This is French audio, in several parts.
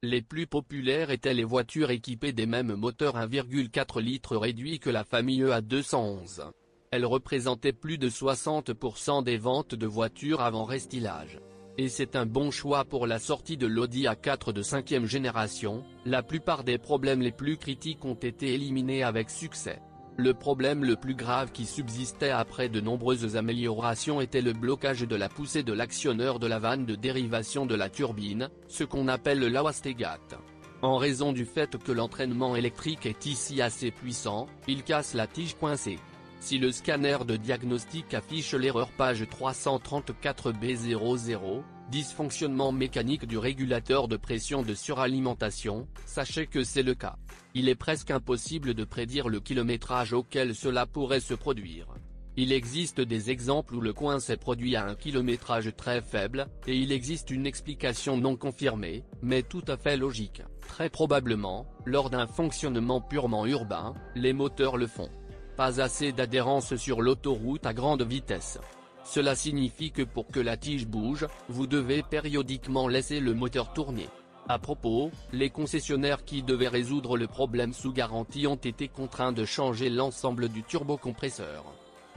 Les plus populaires étaient les voitures équipées des mêmes moteurs 1,4 litres réduits que la famille A211. Elles représentaient plus de 60% des ventes de voitures avant restylage. Et c'est un bon choix pour la sortie de l'Audi A4 de 5e génération. La plupart des problèmes les plus critiques ont été éliminés avec succès. Le problème le plus grave qui subsistait après de nombreuses améliorations était le blocage de la poussée de l'actionneur de la vanne de dérivation de la turbine, ce qu'on appelle le wastegate. En raison du fait que l'entraînement électrique est ici assez puissant, il casse la tige coincée. Si le scanner de diagnostic affiche l'erreur page 334B00, dysfonctionnement mécanique du régulateur de pression de suralimentation, sachez que c'est le cas. Il est presque impossible de prédire le kilométrage auquel cela pourrait se produire. Il existe des exemples où le coin s'est produit à un kilométrage très faible, et il existe une explication non confirmée, mais tout à fait logique. Très probablement, lors d'un fonctionnement purement urbain, les moteurs le font. Pas assez d'adhérence sur l'autoroute à grande vitesse. Cela signifie que pour que la tige bouge, vous devez périodiquement laisser le moteur tourner. À propos, les concessionnaires qui devaient résoudre le problème sous garantie ont été contraints de changer l'ensemble du turbocompresseur.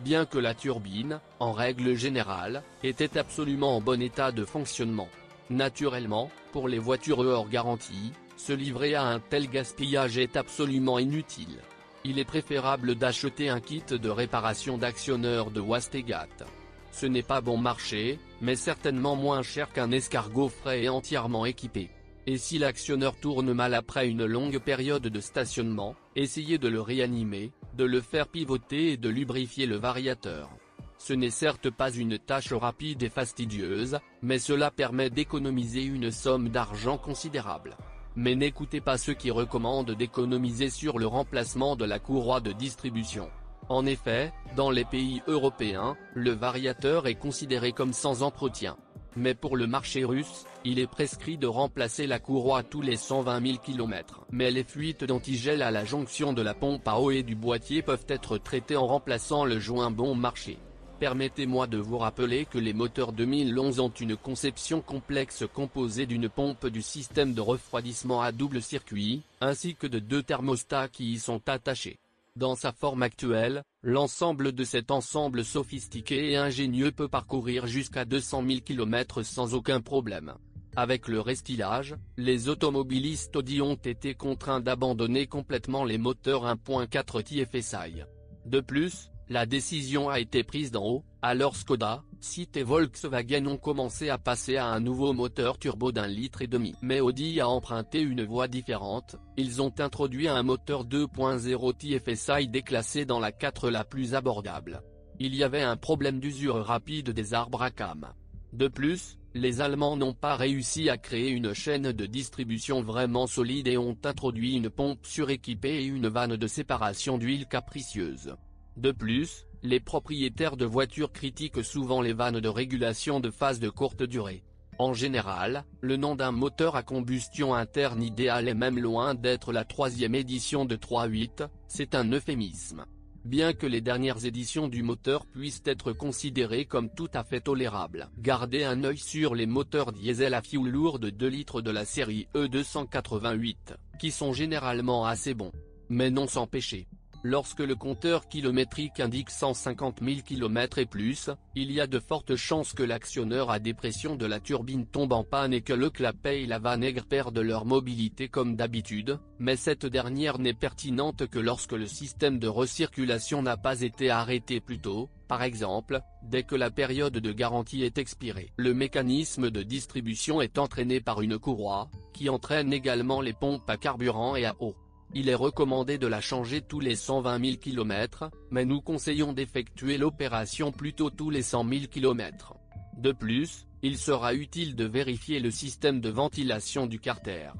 Bien que la turbine, en règle générale, était absolument en bon état de fonctionnement. Naturellement, pour les voitures hors garantie, se livrer à un tel gaspillage est absolument inutile. Il est préférable d'acheter un kit de réparation d'actionneur de wastegate. Ce n'est pas bon marché, mais certainement moins cher qu'un escargot frais et entièrement équipé. Et si l'actionneur tourne mal après une longue période de stationnement, essayez de le réanimer, de le faire pivoter et de lubrifier le variateur. Ce n'est certes pas une tâche rapide et fastidieuse, mais cela permet d'économiser une somme d'argent considérable. Mais n'écoutez pas ceux qui recommandent d'économiser sur le remplacement de la courroie de distribution. En effet, dans les pays européens, le variateur est considéré comme sans entretien. Mais pour le marché russe, il est prescrit de remplacer la courroie tous les 120 000 km. Mais les fuites d'antigel à la jonction de la pompe à eau et du boîtier peuvent être traitées en remplaçant le joint bon marché. Permettez-moi de vous rappeler que les moteurs 2011 ont une conception complexe composée d'une pompe du système de refroidissement à double circuit, ainsi que de deux thermostats qui y sont attachés. Dans sa forme actuelle, l'ensemble de cet ensemble sophistiqué et ingénieux peut parcourir jusqu'à 200 000 km sans aucun problème. Avec le restylage, les automobilistes Audi ont été contraints d'abandonner complètement les moteurs 1.4 TFSI. De plus, la décision a été prise d'en haut, alors Skoda, Seat et Volkswagen ont commencé à passer à un nouveau moteur turbo d'1,5 litre. Mais Audi a emprunté une voie différente, ils ont introduit un moteur 2.0 TFSI déclassé dans la 4 la plus abordable. Il y avait un problème d'usure rapide des arbres à cames. De plus, les Allemands n'ont pas réussi à créer une chaîne de distribution vraiment solide et ont introduit une pompe suréquipée et une vanne de séparation d'huile capricieuse. De plus, les propriétaires de voitures critiquent souvent les vannes de régulation de phase de courte durée. En général, le nom d'un moteur à combustion interne idéal est même loin d'être la 3e édition de 3.8, c'est un euphémisme. Bien que les dernières éditions du moteur puissent être considérées comme tout à fait tolérables. Gardez un œil sur les moteurs diesel à fioul lourd de 2 litres de la série E288, qui sont généralement assez bons. Mais non sans péché. Lorsque le compteur kilométrique indique 150 000 km et plus, il y a de fortes chances que l'actionneur à dépression de la turbine tombe en panne et que le clapet et la vanne perdent leur mobilité comme d'habitude, mais cette dernière n'est pertinente que lorsque le système de recirculation n'a pas été arrêté plus tôt, par exemple, dès que la période de garantie est expirée. Le mécanisme de distribution est entraîné par une courroie, qui entraîne également les pompes à carburant et à eau. Il est recommandé de la changer tous les 120 000 km, mais nous conseillons d'effectuer l'opération plutôt tous les 100 000 km. De plus, il sera utile de vérifier le système de ventilation du carter.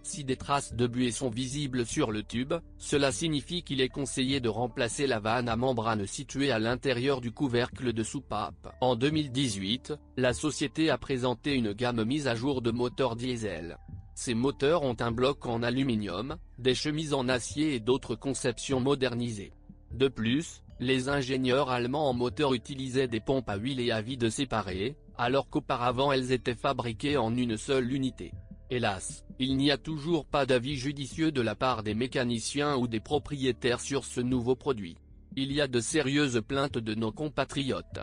Si des traces de buée sont visibles sur le tube, cela signifie qu'il est conseillé de remplacer la vanne à membrane située à l'intérieur du couvercle de soupape. En 2018, la société a présenté une gamme mise à jour de moteurs diesel. Ces moteurs ont un bloc en aluminium, des chemises en acier et d'autres conceptions modernisées. De plus, les ingénieurs allemands en moteur utilisaient des pompes à huile et à vide séparées, alors qu'auparavant elles étaient fabriquées en une seule unité. Hélas, il n'y a toujours pas d'avis judicieux de la part des mécaniciens ou des propriétaires sur ce nouveau produit. Il y a de sérieuses plaintes de nos compatriotes.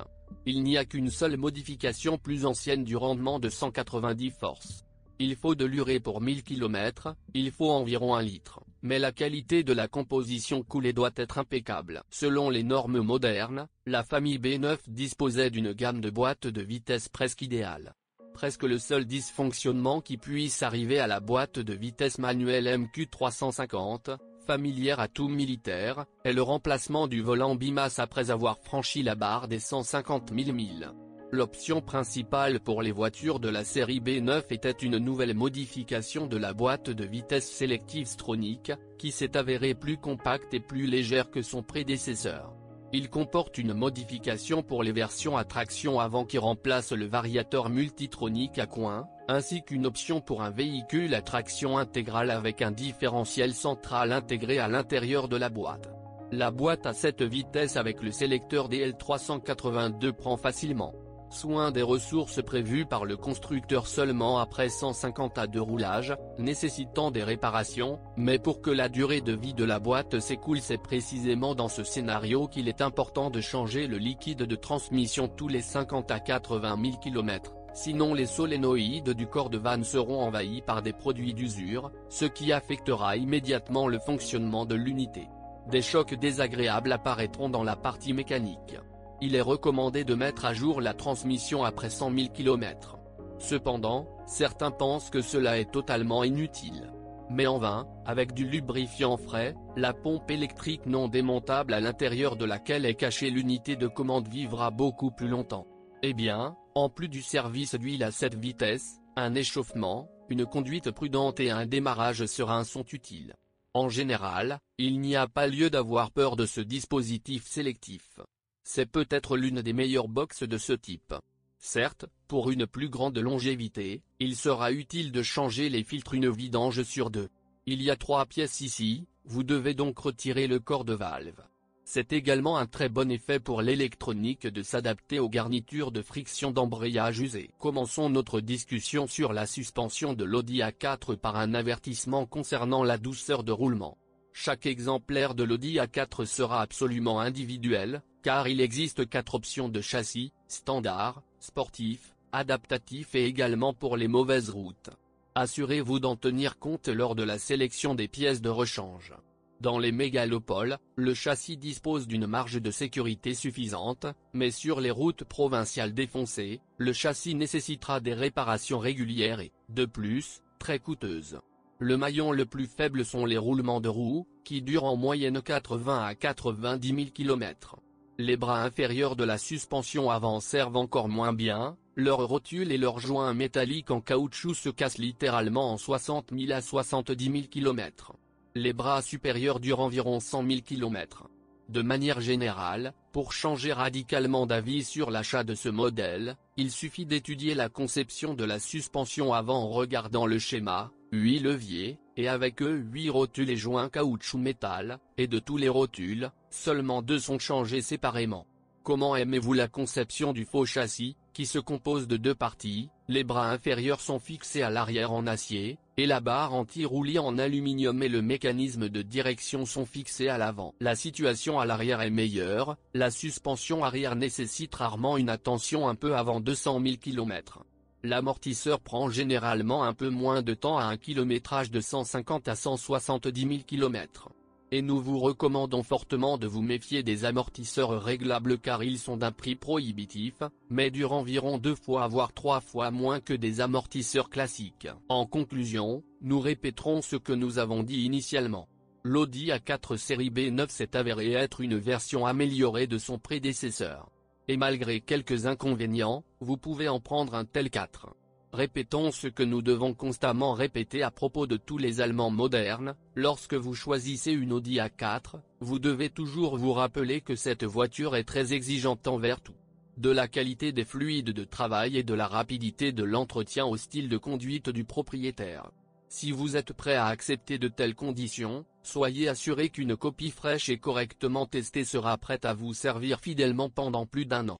Il n'y a qu'une seule modification plus ancienne du rendement de 190 forces. Il faut de l'urée pour 1000 km, il faut environ 1 litre, mais la qualité de la composition coulée doit être impeccable. Selon les normes modernes, la famille B9 disposait d'une gamme de boîtes de vitesse presque idéale. Presque le seul dysfonctionnement qui puisse arriver à la boîte de vitesse manuelle MQ350, familière à tout militaire, est le remplacement du volant bimasse après avoir franchi la barre des 150 000 milles. L'option principale pour les voitures de la série B9 était une nouvelle modification de la boîte de vitesse sélective Stronach, qui s'est avérée plus compacte et plus légère que son prédécesseur. Il comporte une modification pour les versions à traction avant qui remplace le variateur multitronique à coin, ainsi qu'une option pour un véhicule à traction intégrale avec un différentiel central intégré à l'intérieur de la boîte. La boîte à 7 vitesses avec le sélecteur DL382 prend facilement soin des ressources prévues par le constructeur seulement après 150 à de roulage, nécessitant des réparations, mais pour que la durée de vie de la boîte s'écoule, c'est précisément dans ce scénario qu'il est important de changer le liquide de transmission tous les 50 à 80 000 km, sinon les solénoïdes du corps de vanne seront envahis par des produits d'usure, ce qui affectera immédiatement le fonctionnement de l'unité. Des chocs désagréables apparaîtront dans la partie mécanique. Il est recommandé de mettre à jour la transmission après 100 000 km. Cependant, certains pensent que cela est totalement inutile. Mais en vain, avec du lubrifiant frais, la pompe électrique non démontable à l'intérieur de laquelle est cachée l'unité de commande vivra beaucoup plus longtemps. Eh bien, en plus du service d'huile à 7 vitesses, un échauffement, une conduite prudente et un démarrage serein sont utiles. En général, il n'y a pas lieu d'avoir peur de ce dispositif sélectif. C'est peut-être l'une des meilleures boxes de ce type. Certes, pour une plus grande longévité, il sera utile de changer les filtres une vidange sur 2. Il y a 3 pièces ici, vous devez donc retirer le corps de valve. C'est également un très bon effet pour l'électronique de s'adapter aux garnitures de friction d'embrayage usées. Commençons notre discussion sur la suspension de l'Audi A4 par un avertissement concernant la douceur de roulement. Chaque exemplaire de l'Audi A4 sera absolument individuel, car il existe 4 options de châssis, standard, sportif, adaptatif et également pour les mauvaises routes. Assurez-vous d'en tenir compte lors de la sélection des pièces de rechange. Dans les mégalopoles, le châssis dispose d'une marge de sécurité suffisante, mais sur les routes provinciales défoncées, le châssis nécessitera des réparations régulières et, de plus, très coûteuses. Le maillon le plus faible sont les roulements de roues, qui durent en moyenne 80 à 90 000 km. Les bras inférieurs de la suspension avant servent encore moins bien, leurs rotules et leurs joints métalliques en caoutchouc se cassent littéralement en 60 000 à 70 000 km. Les bras supérieurs durent environ 100 000 km. De manière générale, pour changer radicalement d'avis sur l'achat de ce modèle, il suffit d'étudier la conception de la suspension avant en regardant le schéma, 8 leviers, et avec eux 8 rotules et joints caoutchouc métal, et de tous les rotules, seulement 2 sont changés séparément. Comment aimez-vous la conception du faux châssis, qui se compose de 2 parties, les bras inférieurs sont fixés à l'arrière en acier, et la barre anti-roulis en aluminium et le mécanisme de direction sont fixés à l'avant. La situation à l'arrière est meilleure, la suspension arrière nécessite rarement une attention un peu avant 200 000 km. L'amortisseur prend généralement un peu moins de temps à un kilométrage de 150 à 170 000 km. Et nous vous recommandons fortement de vous méfier des amortisseurs réglables car ils sont d'un prix prohibitif, mais durent environ 2 fois voire 3 fois moins que des amortisseurs classiques. En conclusion, nous répéterons ce que nous avons dit initialement. L'Audi A4 série B9 s'est avéré être une version améliorée de son prédécesseur. Et malgré quelques inconvénients, vous pouvez en prendre un tel 4. Répétons ce que nous devons constamment répéter à propos de tous les Allemands modernes, lorsque vous choisissez une Audi A4, vous devez toujours vous rappeler que cette voiture est très exigeante envers tout. De la qualité des fluides de travail et de la rapidité de l'entretien au style de conduite du propriétaire. Si vous êtes prêt à accepter de telles conditions, soyez assuré qu'une copie fraîche et correctement testée sera prête à vous servir fidèlement pendant plus d'1 an.